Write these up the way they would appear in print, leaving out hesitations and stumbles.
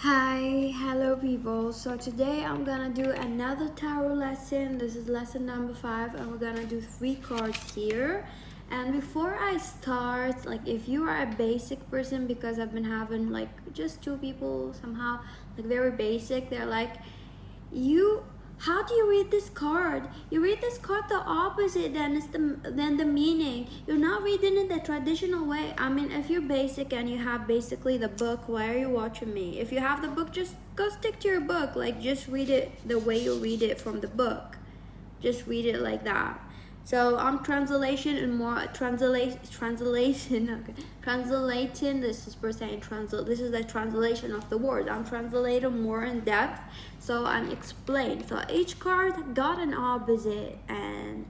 Hi, hello people. So today I'm gonna do another tarot lesson. This is lesson number 5 and we're gonna do 3 cards here. And before I start, like if you are a basic person, because I've been having like just 2 people somehow like very basic, they're like, how do you read this card? You read this card the opposite than the meaning. You're not reading it the traditional way. I mean, if you're basic and you have basically the book, why are you watching me? If you have the book, just go stick to your book. Like just read it the way you read it from the book. Just read it like that. So I'm translation and more translation. Okay, translating. This is per se This is the translation of the word. I'm translating more in depth. So I'm explain. So each card got an opposite and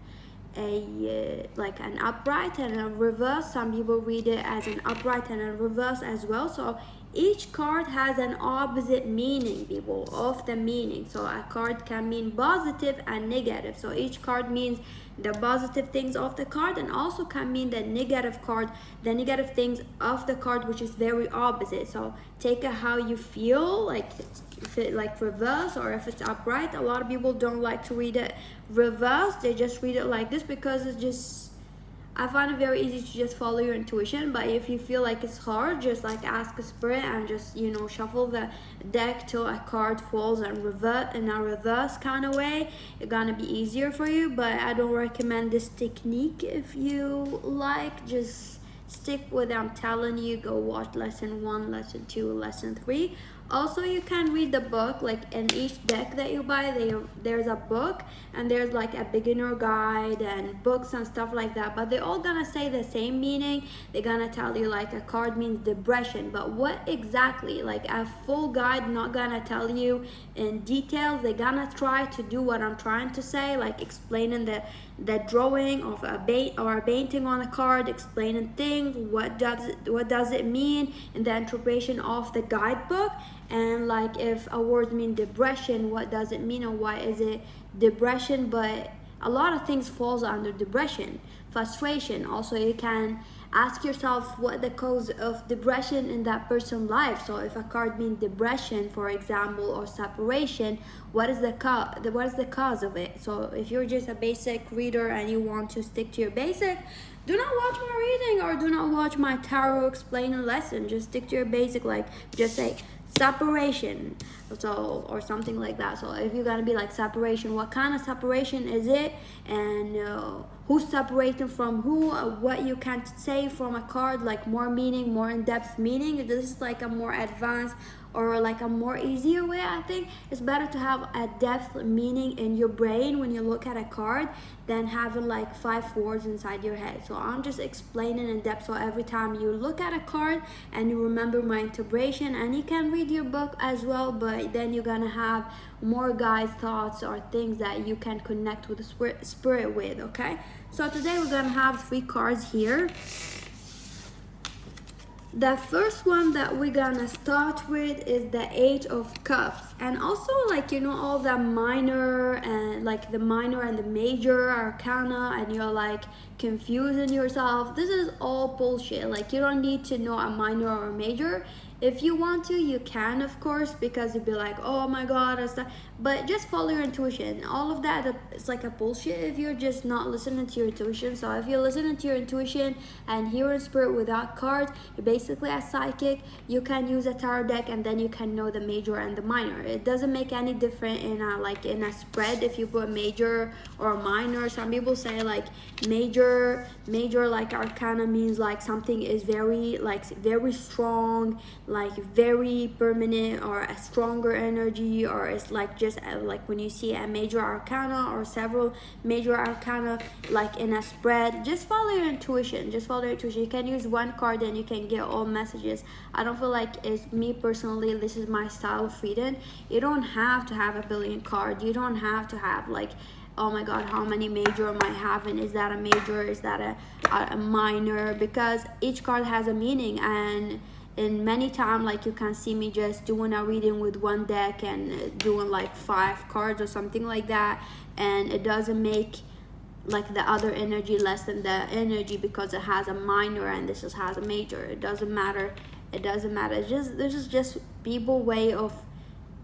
like an upright and a reverse. Some people read it as an upright and a reverse as well. So each card has an opposite meaning, people, of the meaning. So a card can mean positive and negative. So each card means the positive things of the card and also can mean the negative things of the card, which is very opposite. So take it how you feel, like if it like reverse or if it's upright. A lot of people don't like to read it reverse. They just read it like this because it's just, I find it very easy to just follow your intuition. But if you feel like it's hard, just like ask a spirit and just, you know, shuffle the deck till a card falls and revert in a reverse kind of way. It's gonna be easier for you, but I don't recommend this technique. If you like, just stick with it. I'm telling you, go watch lesson 1, lesson 2, lesson 3. Also, you can read the book, like in each deck that you buy, there's a book and there's like a beginner guide and books and stuff like that, but they're all gonna say the same meaning. They're gonna tell you like a card means depression, but what exactly, like a full guide not gonna tell you in detail. They're gonna try to do what I'm trying to say, like explaining the drawing of a painting on a card, explaining things, what does it mean in the interpretation of the guidebook. And like if a word means depression, what does it mean and why is it depression? But a lot of things falls under depression. Frustration, also you can ask yourself what the cause of depression in that person's life. So if a card means depression, for example, or separation, what is the cause of it? So if you're just a basic reader and you want to stick to your basic, do not watch my reading or do not watch my tarot explaining lesson. Just stick to your basic, like just say separation, so or something like that. So if you're gonna be like separation, what kind of separation is it, and who's separating from who, what you can say from a card, like more meaning, more in-depth meaning. This is like a more advanced or like a more easier way. I think it's better to have a depth meaning in your brain when you look at a card than having like 5 words inside your head. So I'm just explaining in depth, so every time you look at a card and you remember my interpretation, and you can read your book as well, but then you're gonna have more guys thoughts or things that you can connect with the spirit with. Okay, so today we're gonna have 3 cards here. The first one that we're gonna start with is the 8 of Cups, and also like, you know, all the minor and like the minor and the major arcana, and you're like confusing yourself. This is all bullshit. Like you don't need to know a minor or a major. If you want to, you can, of course, because you'd be like, oh my god, but just follow your intuition. All of that, it's like a bullshit if you're just not listening to your intuition. So if you're listening to your intuition and hearing spirit without cards, you're basically a psychic. You can use a tarot deck and then you can know the major and the minor. It doesn't make any difference in a spread if you put major or minor. Some people say like major like arcana means like something is very strong, like very permanent, or a stronger energy, or it's like just like when you see a major arcana or several major arcana like in a spread, just follow your intuition. You can use one card and you can get all messages. I don't feel like, it's me personally, this is my style of reading. You don't have to have a billion cards. You don't have to have like, oh my god, how many major am I having? Is that a major? Is that a minor? Because each card has a meaning, and in many times, like you can see me just doing a reading with one deck and doing like 5 cards or something like that, and it doesn't make like the other energy less than the energy because it has a minor and this has a major. It doesn't matter it doesn't matter. This is just people way of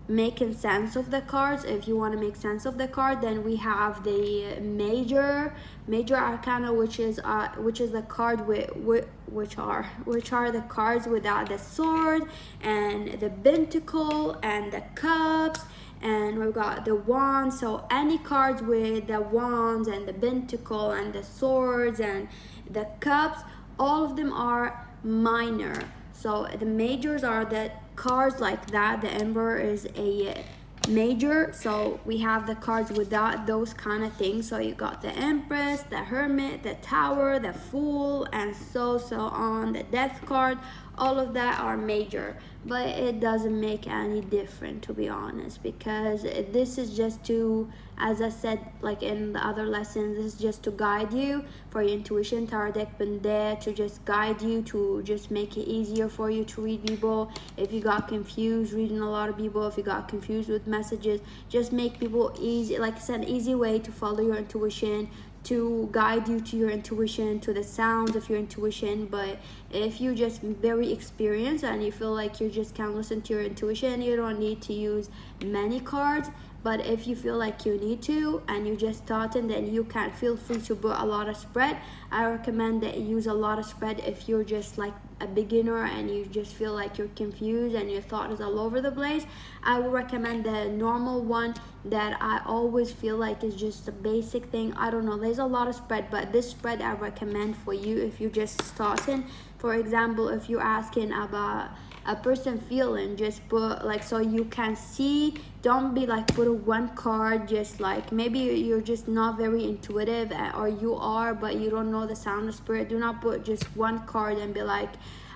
making sense of the cards. If you want to make sense of the card, then we have the major arcana, which is the card which are the cards without the sword and the pentacle and the cups, and we've got the wands. So any cards with the wands and the pentacle and the swords and the cups, all of them are minor. So the majors are the cards like that. The Emperor is a major. So we have the cards without those kind of things. So you got the Empress, the Hermit, the Tower, the Fool, and so on. The Death card, all of that are major, but it doesn't make any difference, to be honest, because this is just to, as I said, like in the other lessons, this is just to guide you for your intuition. Tarot deck been there to just guide you, to just make it easier for you to read people. If you got confused reading a lot of people, if you got confused with messages, just make people easy, like it's an easy way to follow your intuition, to guide you to your intuition, to the sounds of your intuition. But if you're just very experienced and you feel like you just can't listen to your intuition, you don't need to use many cards. But if you feel like you need to and you just starting, then you can feel free to put a lot of spread. I recommend that you use a lot of spread if you're just like a beginner and you just feel like you're confused and your thought is all over the place. I would recommend the normal one that I always feel like is just a basic thing. I don't know, there's a lot of spread, but this spread I recommend for you if you're just starting. For example, if you're asking about a person feeling, just put like, so you can see, don't be like put one card, just like maybe you're just not very intuitive, or you are but you don't know the sound of spirit. Do not put just one card and be like,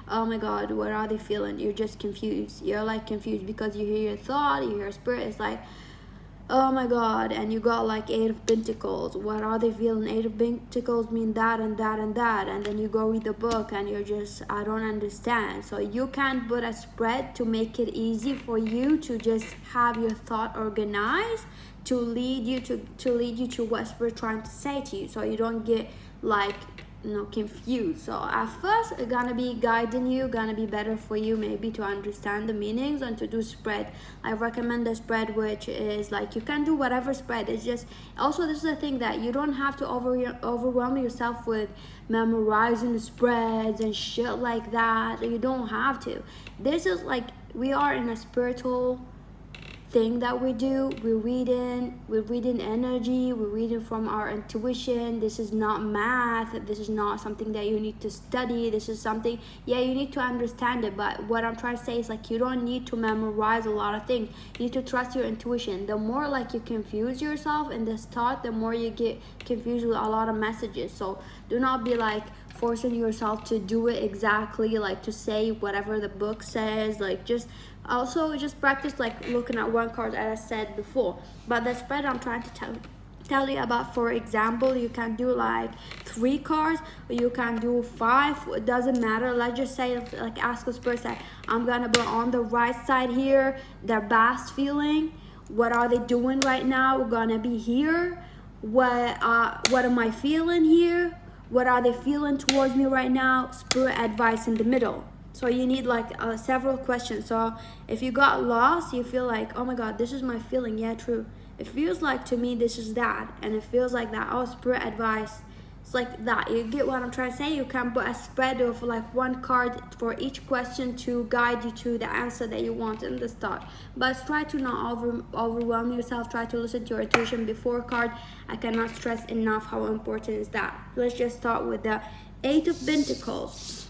oh my god, what are they feeling? You're just confused. You're like confused because you hear your thought, you hear spirit, it's like, oh my god, and you got like 8 of Pentacles. What are they feeling? 8 of Pentacles mean that and that and that, and then you go read the book and you're just, I don't understand. So you can put a spread to make it easy for you to just have your thought organized, to lead you to what spirit trying to say to you, so you don't get like, you know, confused. So at first it's gonna be guiding you, gonna be better for you maybe to understand the meanings and to do spread. I recommend the spread, which is like, you can do whatever spread. It's just, also this is the thing, that you don't have to overwhelm yourself with memorizing the spreads and shit like that. You don't have to. This is like, we are in a spiritual thing that we do. We're reading energy, we're reading from our intuition. This is not math, this is not something that you need to study. This is something, yeah, you need to understand it, but what I'm trying to say is like, you don't need to memorize a lot of things. You need to trust your intuition. The more like you confuse yourself in this thought, the more you get confused with a lot of messages. So do not be like forcing yourself to do it exactly, like to say whatever the book says. Like just practice like looking at one card, as I said before. But the spread I'm trying to tell you about, for example, you can do like 3 cards, or you can do 5. It doesn't matter. Let's just say, like, ask a spirit, say, I'm gonna put on the right side here their best feeling. What are they doing right now? We're gonna be here. What am I feeling here? What are they feeling towards me right now? Spirit advice in the middle. So you need like several questions. So if you got lost, you feel like, oh my god, this is my feeling. Yeah, true. It feels like to me this is that, and it feels like that. Oh, spirit advice. It's like that. You get what I'm trying to say? You can put a spread of like 1 card for each question to guide you to the answer that you want in the start. But try to not overwhelm yourself. Try to listen to your intuition before card. I cannot stress enough how important is that. Let's just start with the 8 of Pentacles.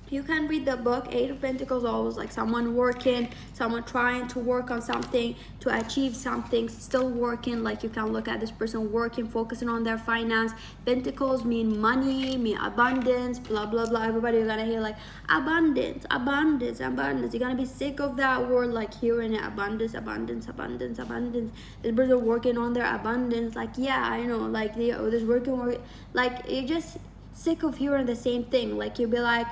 You can read the book. 8 of Pentacles, always like someone working, someone trying to work on something, to achieve something, still working. Like you can look at this person working, focusing on their finance. Pentacles mean money, mean abundance, blah blah blah. Everybody, you're gonna hear like abundance, abundance, abundance. You're gonna be sick of that word, like hearing it, abundance, abundance, abundance, abundance. This person working on their abundance. Like, yeah, I know, like this working, like you're just sick of hearing the same thing. Like you'll be like,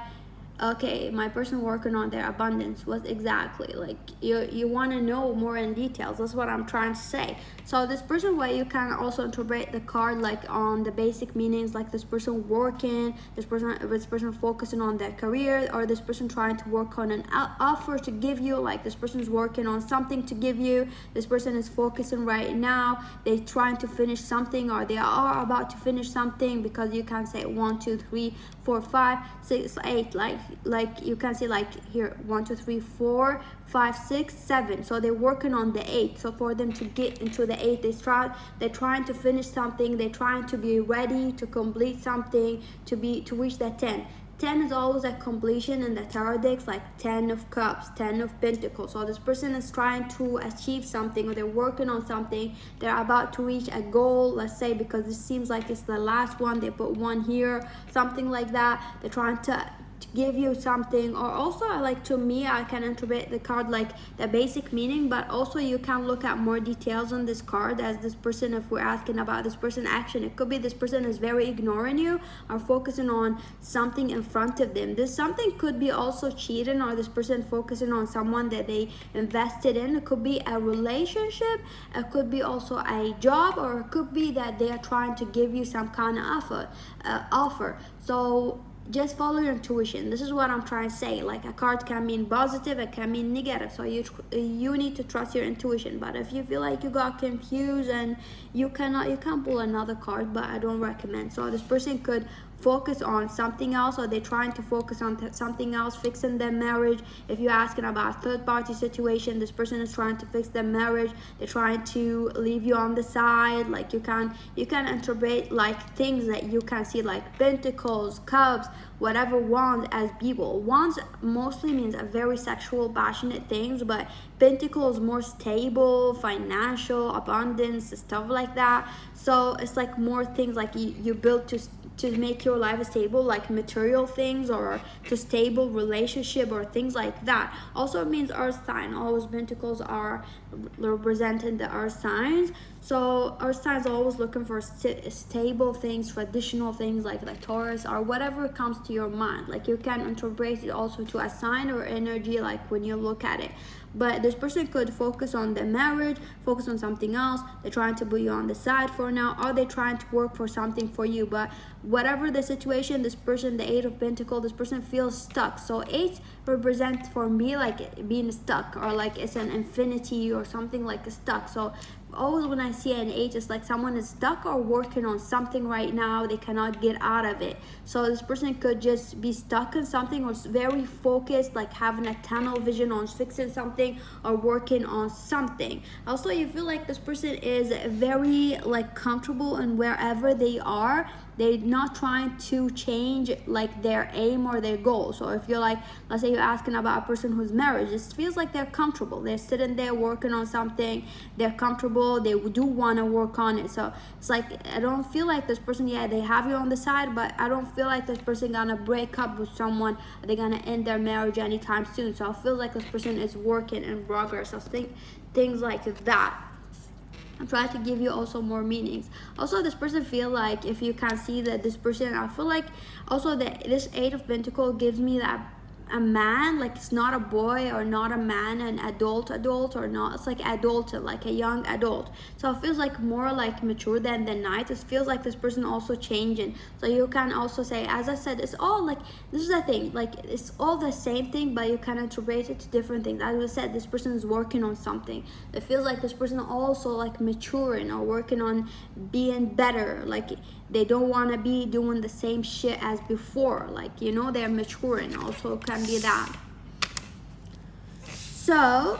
okay, my person working on their abundance. What exactly? Like you want to know more in details. That's what I'm trying to say. So this person, where you can also interpret the card like on the basic meanings, like this person working, this person focusing on their career, or this person trying to work on an offer to give you, like this person is working on something to give you. This person is focusing right now, they're trying to finish something, or they are about to finish something, because you can say 1 2 3 4 5 6 8, like you can see like here 1 2 3 4 5 6 7. So they're working on the 8. So for them to get into the 8, they're trying to finish something, they're trying to be ready to complete something, to reach that 10. 10 is always a completion in the tarot decks, like 10 of cups, 10 of pentacles. So this person is trying to achieve something, or they're working on something, they're about to reach a goal, let's say, because it seems like it's the last one, they put 1 here, something like that. They're trying to give you something. Or also, like, to me, I can interpret the card like the basic meaning, but also you can look at more details on this card, as this person, if we're asking about this person action, it could be this person is very ignoring you, or focusing on something in front of them. This something could be also cheating, or this person focusing on someone that they invested in. It could be a relationship, it could be also a job, or it could be that they are trying to give you some kind of offer. So just follow your intuition. This is what I'm trying to say. Like, a card can mean positive, it can mean negative, so you need to trust your intuition. But if you feel like you got confused and you can pull another card, but I don't recommend. So this person could focus on something else, or they're trying to focus on something else, fixing their marriage. If you're asking about a third-party situation, this person is trying to fix their marriage, they're trying to leave you on the side. Like, you can interpret like things that you can see, like pentacles, cups, whatever, wands, as people. Wands mostly means a very sexual, passionate things, but pentacles more stable, financial, abundance, stuff like that. So it's like more things like you build to make your life stable, like material things, or to stable relationship, or things like that. Also, it means earth sign. Always pentacles are representing the earth signs. So earth signs are always looking for stable things, traditional things, like Taurus, or whatever comes to your mind. Like, you can interpret it also to a sign or energy, like when you look at it. But this person could focus on the marriage, focus on something else. They're trying to put you on the side for now, or they're trying to work for something for you. But whatever the situation, this person, the 8 of Pentacles, this person feels stuck. So 8 represents for me like being stuck, or like it's an infinity or something, like stuck. So always when I see an 8, it's like someone is stuck or working on something right now, they cannot get out of it. So this person could just be stuck in something, or very focused, like having a tunnel vision on fixing something or working on something. Also, you feel like this person is very like comfortable in wherever they are. They're not trying to change like their aim or their goal. So if you're like, let's say you're asking about a person who's married, it feels like they're comfortable. They're sitting there working on something. They're comfortable. They do want to work on it. So it's like, I don't feel like this person, yeah, they have you on the side, but I don't feel like this person gonna break up with someone. They're gonna end their marriage anytime soon. So I feel like this person is working in progress. So think things like that. I'm trying to give you also more meanings. Also, this person feel like, if you can see that this person, I feel like also that this 8 of Pentacles gives me that a man, like it's not a boy or not a man, an adult or not, it's like adult, like a young adult. So it feels like more like mature than the Knight. It feels like this person also changing. So you can also say, as I said, it's all like, this is the thing, like it's all the same thing, but you can interpret it to different things. As I said, this person is working on something. It feels like this person also like maturing or working on being better. Like, they don't want to be doing the same shit as before. Like, you know, they're maturing. Also can be that. So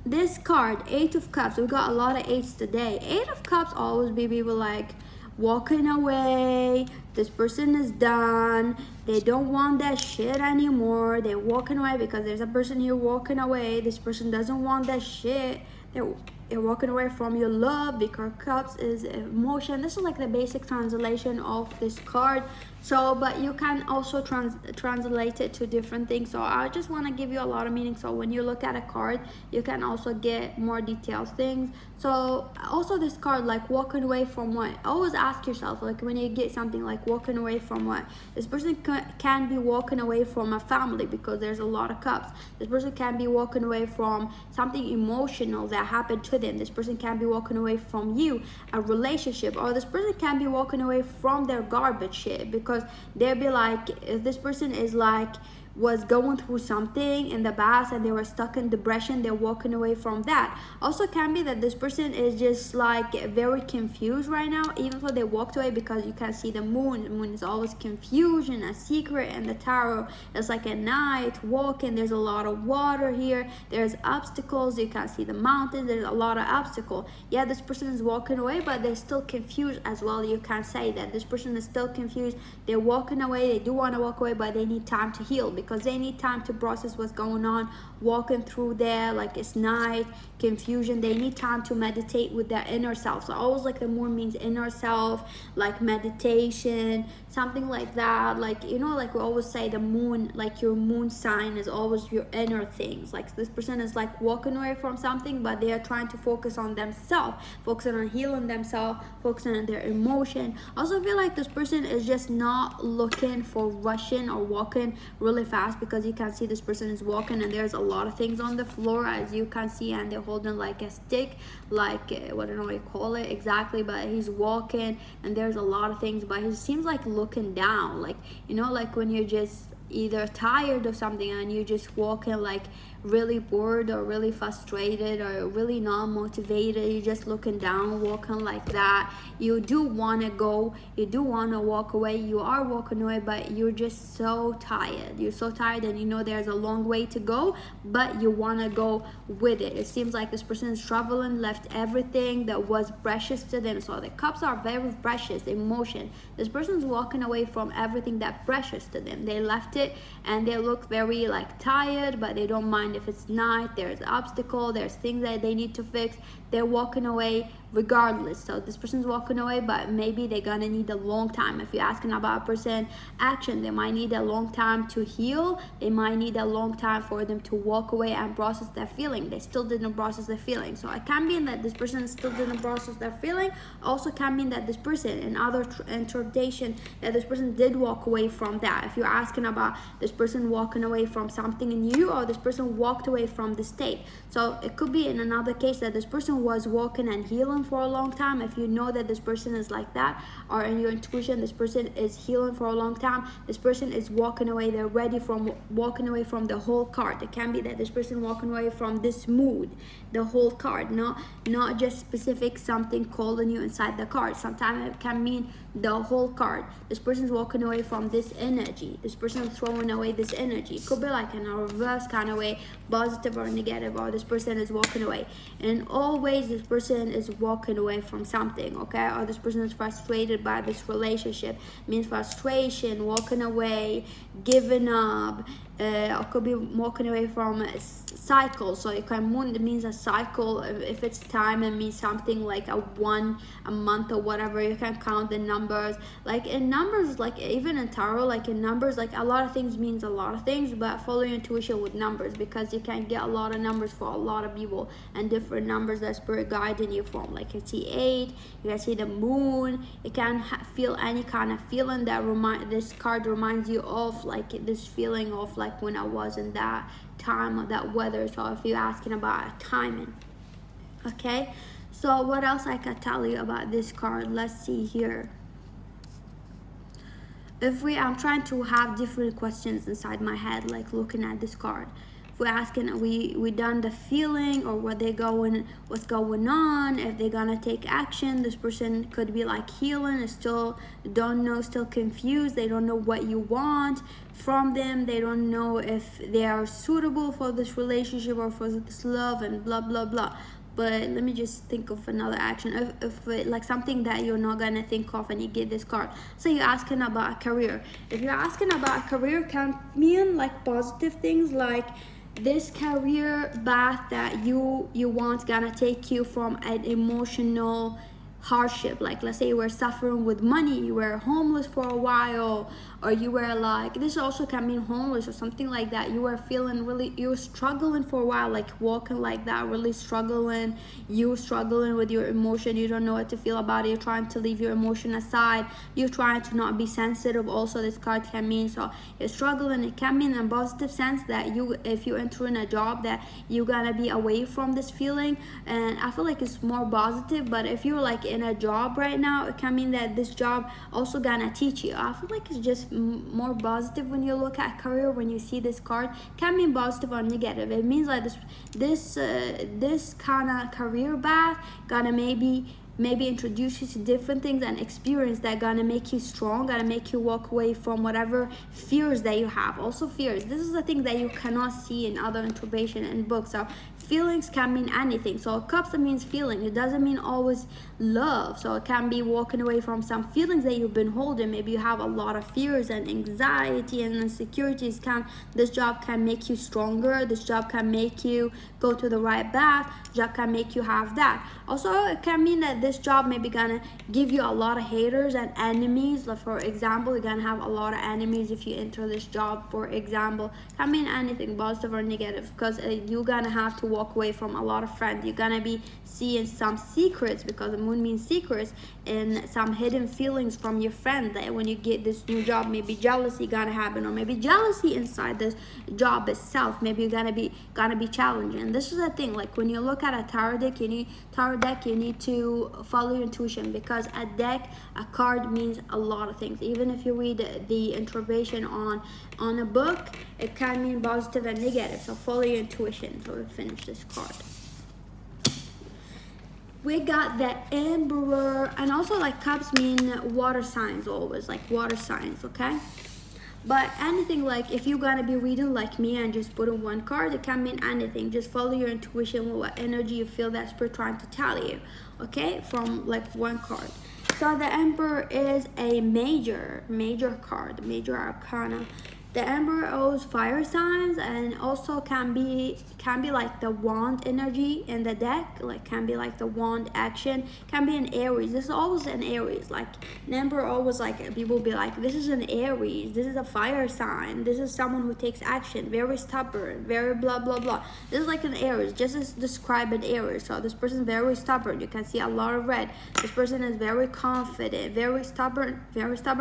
this card, 8 of Cups, we got a lot of 8s today. 8 of Cups always be people like walking away. This person is done. They don't want that shit anymore. They're walking away because there's a person here walking away. This person doesn't want that shit. They're walking away from your love, because Cups is emotion. This is like the basic translation of this card. So, but you can also translate it to different things. So I just want to give you a lot of meaning. So when you look at a card, you can also get more detailed things. So also this card, like walking away from what? Always ask yourself, like when you get something like walking away from what? This person can be walking away from a family, because there's a lot of cups. This person can be walking away from something emotional that happened to them. This person can be walking away from you, a relationship, or this person can be walking away from their garbage shit, because they'll be like, if this person is like was going through something in the past and they were stuck in depression, they're walking away from that. Also can be that this person is just like very confused right now, even though they walked away, because you can see the moon. The moon is always confusion, a secret, and the tarot is like a night walking. There's a lot of water here, there's obstacles, you can see the mountains, there's a lot of obstacle. Yeah, this person is walking away, but they're still confused as well. You can say that this person is still confused. They're walking away, they do want to walk away, but they need time to heal, because they need time to process what's going on, walking through there, like it's night, confusion. They need time to meditate with their inner self. So always like the moon means inner self, like meditation, something like that. Like, you know, like we always say the moon, like your moon sign is always your inner things. Like this person is like walking away from something, but they are trying to focus on themselves, focusing on healing themselves, focusing on their emotion. Also feel like this person is just not looking for rushing or walking really fast, because you can see this person is walking and there's a lot of things on the floor, as you can see, and they're holding like a stick, like what I don't know what you call it exactly, but he's walking and there's a lot of things, but he seems like looking down, like, you know, like when you're just either tired of something and you're just walking like really bored or really frustrated or really not motivated, you're just looking down, walking like that. You do want to go, you do want to walk away, you are walking away, but you're just so tired. You're so tired and you know there's a long way to go, but you want to go with it. It seems like this person is traveling, left everything that was precious to them. So the cups are very precious, emotion. This person's walking away from everything that's precious to them. They left it and they look very like tired, but they don't mind if it's night, there's obstacle, there's things that they need to fix. They're walking away regardless. So this person's walking away, but maybe they're gonna need a long time. If you're asking about a person action, they might need a long time to heal. They might need a long time for them to walk away and process their feeling. They still didn't process their feeling. So it can mean that this person still didn't process their feeling. Also can mean that this person, in other interpretation, that this person did walk away from that. If you're asking about this person walking away from something in you, or this person walked away from the state. So it could be in another case that this person was walking and healing for a long time. If you know that this person is like that, or in your intuition this person is healing for a long time, this person is walking away. They're ready from walking away from the whole card. It can be that this person walking away from this mood, the whole card, not just specific something calling you inside the card. Sometimes it can mean the whole card. This person's walking away from this energy. This person is throwing away this energy. It could be like in a reverse kind of way, positive or negative, or this person is walking away. In all ways, this person is walking away from something, okay? Or this person is frustrated by this relationship. It means frustration, walking away, giving up. Or could be walking away from a cycle. So it can moon, it means a cycle. If it's time, it means something like a month or whatever. You can count the numbers. Like in numbers, like even in tarot, like in numbers, like a lot of things means a lot of things, but follow your intuition with numbers, because you can get a lot of numbers for a lot of people, and different numbers that spirit guiding you from. Like you see 8, you can see the moon. You can feel any kind of feeling that this card reminds you of, like this feeling of like when I was in that time of that weather. So if you're asking about timing, okay? So what else I can tell you about this card? Let's see here. I'm trying to have different questions inside my head, like looking at this card. If we're asking, are we done the feeling, or what's going on, if they're gonna take action. This person could be like healing, still don't know, still confused. They don't know what you want from them. They don't know if they are suitable for this relationship or for this love, and blah blah blah. But let me just think of another action. If like something that you're not gonna think of and you get this card. So you're asking about a career. If you're asking about a career, can mean like positive things, like this career path that you want gonna take you from an emotional hardship. Like let's say you were suffering with money, you were homeless for a while, or you were like, this also can mean homeless or something like that. You were feeling really, you were struggling for a while, like walking like that, really struggling. You were struggling with your emotion, you don't know what to feel about it, you're trying to leave your emotion aside, you're trying to not be sensitive. Also this card can mean, so you're struggling. It can mean in a positive sense that you, if you enter in a job, that you're gonna be away from this feeling, and I feel like it's more positive. But if you're like in a job right now, it can mean that this job also gonna teach you. I feel like it's just more positive when you look at career. When you see this card, can mean positive or negative. It means like this kind of career path gonna maybe introduce you to different things and experience that gonna make you strong, gonna make you walk away from whatever fears that you have. Also fears, this is the thing that you cannot see in other interpretation and books. So feelings can mean anything. So cups, it means feeling, it doesn't mean always love. So it can be walking away from some feelings that you've been holding. Maybe you have a lot of fears and anxiety and insecurities. This job can make you stronger, this job can make you go to the right path, job can make you have that. Also it can mean that this job maybe gonna give you a lot of haters and enemies. Like for example, you're gonna have a lot of enemies if you enter this job. For example, can mean anything, positive or negative, because you're gonna have to walk away from a lot of friends. You're gonna be seeing some secrets, because the moon means secrets, and some hidden feelings from your friend. That when you get this new job, maybe jealousy gonna happen, or maybe jealousy inside this job itself. Maybe you're gonna be challenging. This is the thing, like when you look at a tarot deck, you need to follow your intuition, because a card means a lot of things. Even if you read the interpretation on a book, it can mean positive and negative. So follow your intuition. So we finish this card. We got the Emperor, and also like cups mean water signs, always like water signs, okay? But anything, like if you're gonna be reading like me and just put in one card, it can mean anything. Just follow your intuition with what energy you feel that spirit trying to tell you, okay, from like one card. So the Emperor is a major card, major arcana. The Emperor owes fire signs, and also can be like the wand energy in the deck, like can be like the wand action, can be an Aries. This is always an Aries. Like an Emperor always, like people be like, this is an Aries, this is a fire sign, this is someone who takes action, very stubborn, very blah blah blah. This is like an Aries, just as describe an Aries. So this person is very stubborn. You can see a lot of red. This person is very confident, very stubborn.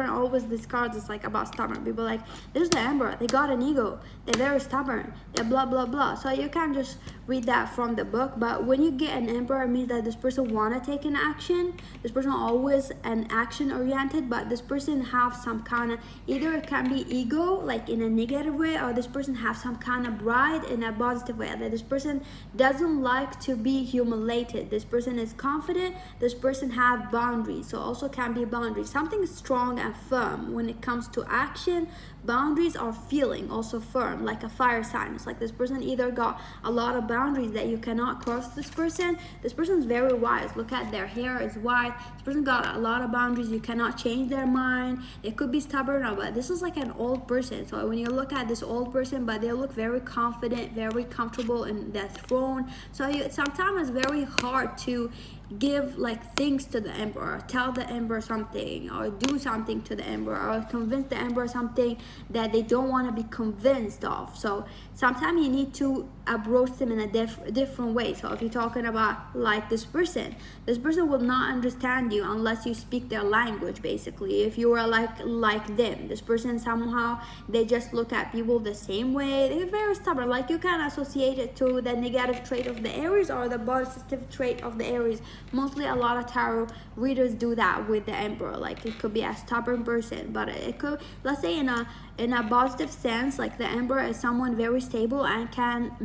Always this card is like about stubborn. People like, this is the Emperor, they got an ego, they're very stubborn, they're blah blah blah. So you can just read that from the book. But when you get an Emperor, it means that this person want to take an action. This person always an action oriented, but this person have some kind of, either it can be ego like in a negative way, or this person have some kind of pride in a positive way, that this person doesn't like to be humiliated. This person is confident, this person have boundaries. So also can be boundaries, something strong and firm when it comes to action. Boundaries are feeling also firm, like a fire sign. It's like this person either got a lot of boundaries that you cannot cross. This person is very wise. Look at their hair is white. This person got a lot of boundaries. You cannot change their mind. It could be stubborn, but this is like an old person. So when you look at this old person, but they look very confident, very comfortable in their throne. So sometimes it's very hard to give like things to the Emperor, tell the Emperor something, or do something to the Emperor, or convince the Emperor something that they don't want to be convinced of. So sometimes you need to approach them in a different way. So if you're talking about like this person will not understand you unless you speak their language. Basically, if you are like them, this person somehow they just look at people the same way. They're very stubborn. Like you can associate it to the negative trait of the Aries or the positive trait of the Aries. Mostly a lot of tarot readers do that with the Emperor. Like it could be a stubborn person, but it could, let's say in a positive sense, like the Emperor is someone very stable and can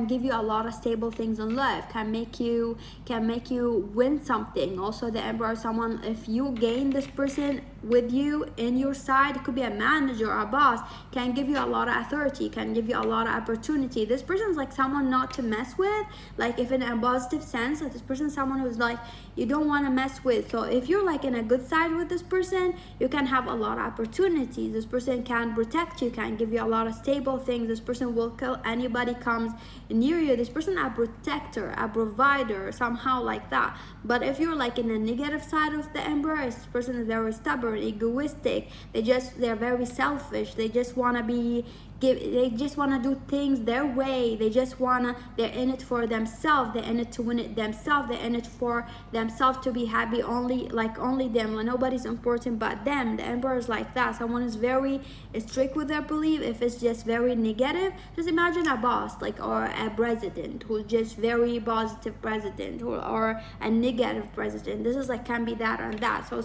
give you a lot of stable things in life, can make you win something. Also the Emperor is someone, if you gain this person with you in your side, it could be a manager or a boss, can give you a lot of authority, can give you a lot of opportunity. This person is like someone not to mess with. Like if in a positive sense, like this person is someone who's like you don't want to mess with. So if you're like in a good side with this person, you can have a lot of opportunities. This person person can protect you, can give you a lot of stable things. This person will kill anybody comes near you. This person a protector, a provider, somehow like that. But if you're like in the negative side of the Emperor, this person is very stubborn, egoistic. They're very selfish. They just want to be they just want to do things their way. They're in it for themselves. They're in it to win it themselves. They're in it for themselves to be happy, only them. Like, nobody's important but them. The Emperor is like that. Someone is very strict with their belief. If it's just very negative, just imagine a boss, like, or a president who's just very positive president, or a negative president. This is like, can be that and that. So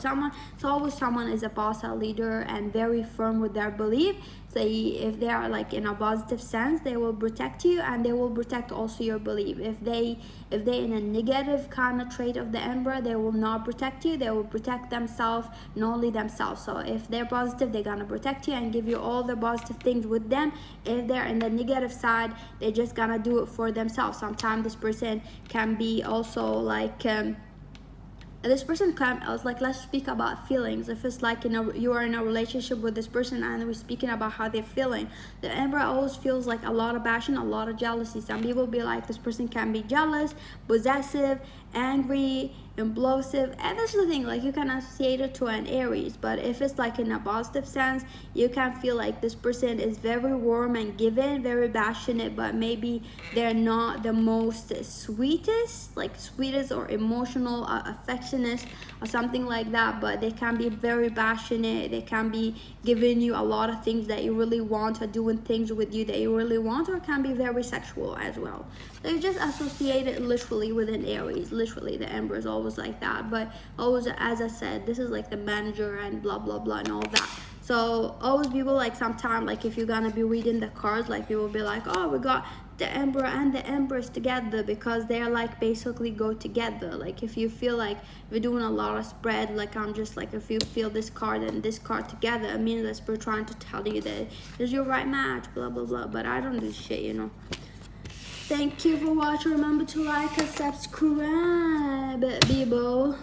always someone is a boss, a leader, and very firm with their belief. If they are like in a positive sense, they will protect you, and they will protect also your belief. If they in a negative kind of trait of the Emperor, they will not protect you. They will protect themselves and only themselves. So if they're positive, they're gonna protect you and give you all the positive things with them. If they're in the negative side, they're just gonna do it for themselves. Sometimes this person can be also like this person can, like, let's speak about feelings. If it's like, you are in a relationship with this person and we're speaking about how they're feeling, the Emperor always feels like a lot of passion, a lot of jealousy. Some people be like, this person can be jealous, possessive, angry, impulsive. And that's the thing, like, you can associate it to an Aries. But if it's like in a positive sense, you can feel like this person is very warm and giving, very passionate, but maybe they're not the most sweetest or emotional, affectionate or something like that. But they can be very passionate. They can be giving you a lot of things that you really want, or doing things with you that you really want, or can be very sexual as well. So you just associate it literally with an Aries. Literally, the Emperor is always like that. But always, as I said, this is like the manager and blah blah blah and all that. So always people, like, sometimes, like, if you're gonna be reading the cards, like, people will be like, oh, we got the Emperor and the Empress together, because they're like basically go together. Like, if you feel like we're doing a lot of spread, like, I'm just like, if you feel this card and this card together, it means that we're trying to tell you that it's your right match, blah blah blah. But I don't do shit. Thank you for watching. Remember to like and subscribe, people.